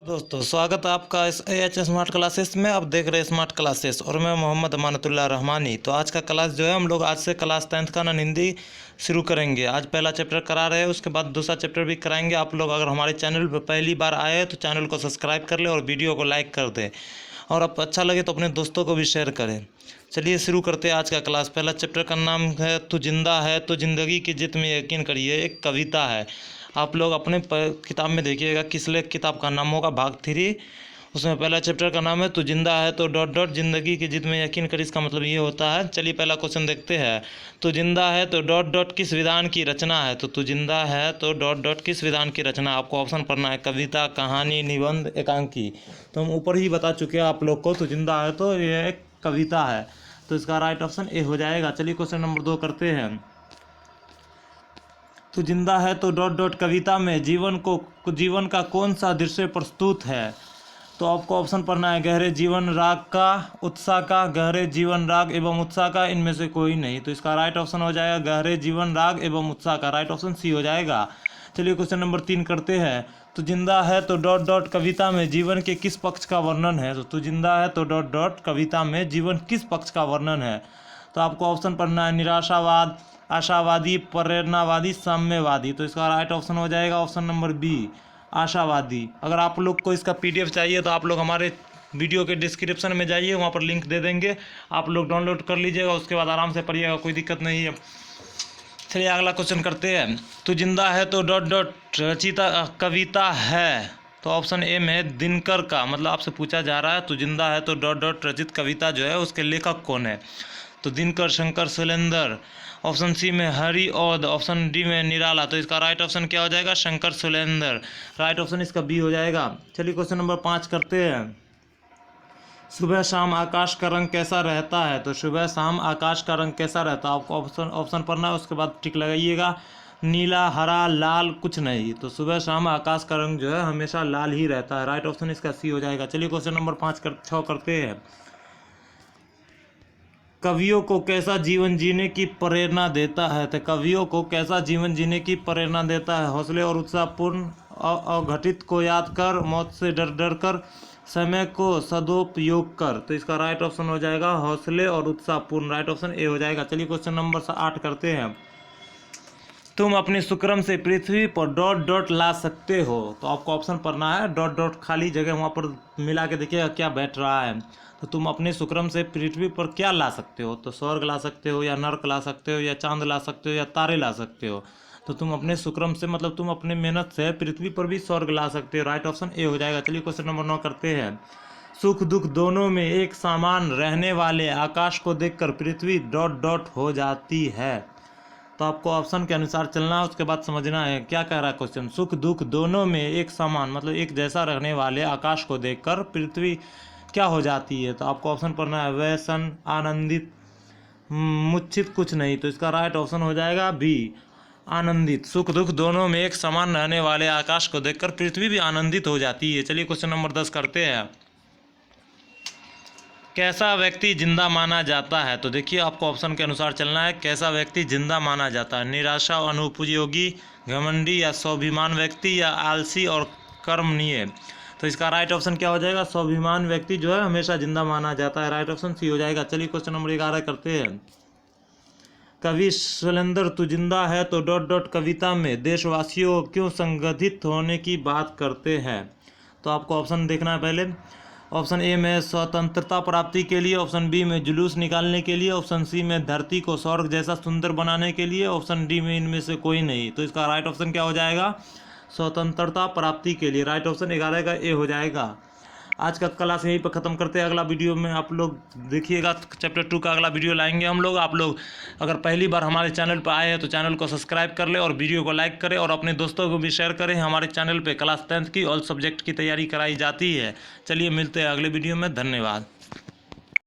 दोस्तों स्वागत है आपका इस AH स्मार्ट क्लासेस में। आप देख रहे हैं स्मार्ट क्लासेस और मैं मोहम्मद अमानतुल्लाह रहमानी। तो आज का क्लास जो है हम लोग आज से क्लास 10th का नॉन हिंदी शुरू करेंगे। आज पहला चैप्टर करा रहे हैं, उसके बाद दूसरा चैप्टर भी कराएंगे। आप लोग अगर हमारे चैनल पर पहली बार आए तो चैनल को सब्सक्राइब कर ले और वीडियो को लाइक कर दें, और अब अच्छा लगे तो अपने दोस्तों को भी शेयर करें। चलिए शुरू करते हैं आज का क्लास। पहला चैप्टर का नाम है तू जिंदा है तो ज़िंदगी की जित में यकीन करिए। एक कविता है, आप लोग अपने किताब में देखिएगा किस लेख किताब का नाम होगा, भाग 3। उसमें पहला चैप्टर का नाम है तू जिंदा है तो ज़िंदगी की जित में यकीन करिए। इसका मतलब ये होता है। चलिए पहला क्वेश्चन देखते हैं। तू जिंदा है तो किस विधान की रचना है। तो तू जिंदा है तो किस विधान की रचना। आपको ऑप्शन पढ़ना है, कविता, कहानी, निबंध, एकांकी। तो हम ऊपर ही बता चुके हैं आप लोग को, तू जिंदा है तो ये एक कविता है, तो इसका राइट ऑप्शन ए हो जाएगा। चलिए क्वेश्चन नंबर 2 करते हैं। तो जिंदा है तो कविता में जीवन का कौन सा दृश्य प्रस्तुत है। तो आपको ऑप्शन पढ़ना है, गहरे जीवन राग का, उत्साह का, गहरे जीवन राग एवं उत्साह का, इनमें से कोई नहीं। तो इसका राइट ऑप्शन हो जाएगा गहरे जीवन राग एवं उत्साह का। राइट ऑप्शन सी हो जाएगा। चलिए क्वेश्चन नंबर 3 करते हैं। तो जिंदा है तो कविता में जीवन के किस पक्ष का वर्णन है। तो जिंदा है तो कविता में जीवन किस पक्ष का वर्णन है। तो आपको ऑप्शन पढ़ना है, निराशावाद, आशावादी, प्रेरणावादी, साम्यवादी। तो इसका राइट ऑप्शन हो जाएगा ऑप्शन नंबर बी, आशावादी। अगर आप लोग को इसका PDF चाहिए तो आप लोग हमारे वीडियो के डिस्क्रिप्शन में जाइए, वहाँ पर लिंक दे देंगे, आप लोग डाउनलोड कर लीजिएगा, उसके बाद आराम से पढ़िएगा, कोई दिक्कत नहीं है। चलिए अगला क्वेश्चन करते हैं। तो जिंदा है तो रचिता कविता है। तो ऑप्शन ए में है दिनकर का, मतलब आपसे पूछा जा रहा है तो जिंदा है तो रचित कविता जो है उसके लेखक कौन है। तो दिनकर, शंकर, सुलेंदर। ऑप्शन सी में हरि औध, ऑप्शन डी में निराला। तो इसका राइट ऑप्शन क्या हो जाएगा, शंकर सुलेंदर। राइट ऑप्शन इसका बी हो जाएगा। चलिए क्वेश्चन नंबर 5 करते हैं। सुबह शाम आकाश का रंग कैसा रहता है। तो सुबह शाम आकाश का रंग कैसा रहता है, आपको ऑप्शन पढ़ना है, उसके बाद टिक लगाइएगा। नीला, हरा, लाल, कुछ नहीं। तो सुबह शाम आकाश का रंग जो है हमेशा लाल ही रहता है। राइट ऑप्शन इसका सी हो जाएगा। चलिए क्वेश्चन नंबर 6 करते हैं। कवियों को कैसा जीवन जीने की प्रेरणा देता है। तो कवियों को कैसा जीवन जीने की प्रेरणा देता है। हौसले और उत्साहपूर्ण, अघटित को याद कर, मौत से डर कर, समय को सदुपयोग कर। तो इसका राइट ऑप्शन हो जाएगा हौसले और उत्साहपूर्ण। राइट ऑप्शन ए हो जाएगा। चलिए क्वेश्चन नंबर 8 करते हैं। तुम अपने शुक्रम से पृथ्वी पर ला सकते हो। तो आपको ऑप्शन पढ़ना है, खाली जगह वहाँ पर मिला के देखिएगा क्या बैठ रहा है। तो तुम अपने शुक्रम से पृथ्वी पर क्या ला सकते हो। तो स्वर्ग ला सकते हो, या नर्क ला सकते हो, या चांद ला सकते हो, या तारे ला सकते हो। तो तुम अपने शुक्रम से मतलब तुम अपने मेहनत से पृथ्वी पर भी स्वर्ग ला सकते हो। राइट ऑप्शन ए हो जाएगा। चलिए क्वेश्चन नंबर 9 करते हैं। सुख दुख दोनों में एक समान रहने वाले आकाश को देखकर पृथ्वी हो जाती है। तो आपको ऑप्शन के अनुसार चलना है, उसके बाद समझना है क्या कह रहा है क्वेश्चन। सुख दुख दोनों में एक समान मतलब एक जैसा रहने वाले आकाश को देखकर पृथ्वी क्या हो जाती है। तो आपको ऑप्शन पढ़ना है, व्यसन, आनंदित, मूर्छित, कुछ नहीं। तो इसका राइट ऑप्शन हो जाएगा बी, आनंदित। सुख दुख दोनों में एक समान रहने वाले आकाश को देखकर पृथ्वी भी आनंदित हो जाती है। चलिए क्वेश्चन नंबर 10 करते हैं। कैसा व्यक्ति जिंदा माना जाता है। तो देखिए आपको ऑप्शन के अनुसार चलना है, कैसा व्यक्ति जिंदा माना जाता है। निराशा, अनुपयोगी, घमंडी, या स्वाभिमान व्यक्ति, या आलसी और कर्मणीय। तो इसका राइट ऑप्शन क्या हो जाएगा, स्वाभिमान व्यक्ति जो है हमेशा जिंदा माना जाता है। राइट ऑप्शन सी हो जाएगा। चलिए क्वेश्चन नंबर 11 करते हैं। कवि सुलेंदर तू जिंदा है तो कविता में देशवासियों क्यों संगठित होने की बात करते हैं। तो आपको ऑप्शन देखना है पहले। ऑप्शन ए में स्वतंत्रता प्राप्ति के लिए, ऑप्शन बी में जुलूस निकालने के लिए, ऑप्शन सी में धरती को स्वर्ग जैसा सुंदर बनाने के लिए, ऑप्शन डी में इनमें से कोई नहीं। तो इसका राइट ऑप्शन क्या हो जाएगा, स्वतंत्रता प्राप्ति के लिए। राइट ऑप्शन 11 का ए हो जाएगा। आज का क्लास यहीं पर ख़त्म करते हैं। अगला वीडियो में आप लोग देखिएगा, चैप्टर 2 का अगला वीडियो लाएंगे हम लोग। आप लोग अगर पहली बार हमारे चैनल पर आए हैं तो चैनल को सब्सक्राइब कर ले और वीडियो को लाइक करें और अपने दोस्तों को भी शेयर करें। हमारे चैनल पे क्लास 10th की ऑल सब्जेक्ट की तैयारी कराई जाती है। चलिए मिलते हैं अगले वीडियो में। धन्यवाद।